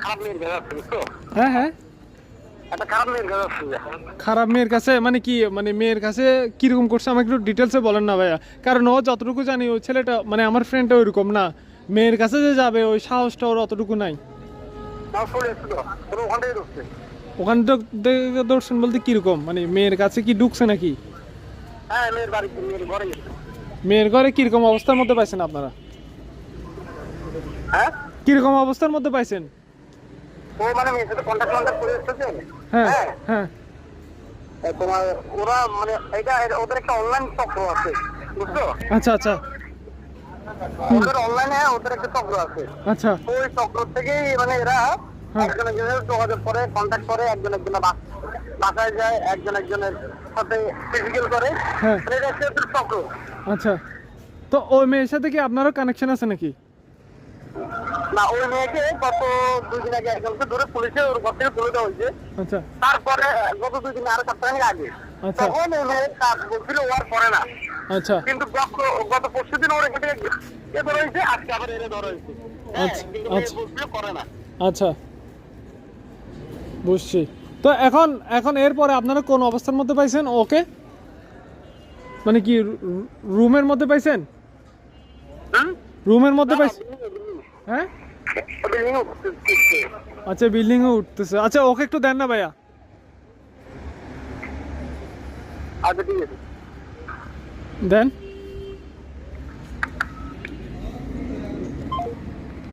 খারাপ মেয়ের কাছে আছে, বুঝছো? হ্যাঁ হ্যাঁ, একটা খারাপ মেয়ের কাছে আছে। খারাপ মেয়ের কাছে মানে কি, মানে মেয়ের কাছে কিরকম করছে আমাকে একটু ডিটেলসে বলেন না ভাইয়া। কারণ ও যতটুকু জানি ওই ছেলেটা মানে আমার ফ্রেন্ডটা ওইরকম না, মেয়ের কাছে যে যাবে ওই সাহসটা ওর অতটুকু নাই। আমার ফোন এসেছিল, ওরা ওখান থেকে ঢুকছে। ওখান থেকে দর্শন বলতে কিরকম, মানে মেয়ের কাছে কি ঢুকছে নাকি? হ্যাঁ, মেয়ের বাড়িতে, মেয়ের ঘরে গেছে। মেয়ের ঘরে কিরকম অবস্থার মধ্যে পাইছেন আপনারা? হ্যাঁ, কিরকম অবস্থার মধ্যে পাইছেন? ও মানে মেয়ের সাথে কন্ট্যাক্ট করে এসেছে। হ্যাঁ হ্যাঁ, হ্যাঁ তোমার ওরা মানে ওদের একটা অনলাইন চক্র আছে, বুঝছো? আচ্ছা আচ্ছা ওদের অনলাইনে ওদের একটা চক্র আছে। আচ্ছা ওই চক্র থেকেই মানে এরা হ্যাঁ। একজন একজনের যোগাযোগ করে, কন্ট্যাক্ট করে, একজন একজনের বাসায় যায়, একজন একজনের সাথে ফিজিক্যাল করে। হ্যাঁ। মানে এটা একটা ওদের চক্র। আচ্ছা, তো ওই মেয়ের সাথে কি আপনারও কানেকশন আছে নাকি? না, ওই মেয়েকে গত 2 দিন আগে একজনকে ধরে পুলিশে ওর ঘর থেকে তুলে দেওয়া হয়েছে। আচ্ছা তারপরে গত 2 দিন, আরো সপ্তাহখানেক আগে, আচ্ছা তখন ওই মেয়ের কাজ বলছিল ও আর করে না। আচ্ছা কিন্তু গত পরশু দিন ওর এখান থেকে এ ধরা হয়েছে, আজকে আবার এনে ধরা হয়েছে। হ্যাঁ, আচ্ছা, কিন্তু মেয়ে আচ্ছা। বলছিল করে না। আচ্ছা বুঝছি। তো এখন এখন এরপরে আপনারা কোন অবস্থার মধ্যে পাইছেন ওকে? মানে কি রুমের মধ্যে পাইছেন? হুম? রুমের মধ্যে পাইছেন? হ্যাঁ আচ্ছা, বিল্ডিং এ উঠতেছে। আচ্ছা ওকে একটু দেন না ভাইয়া। আচ্ছা, ঠিক আছে। দেন।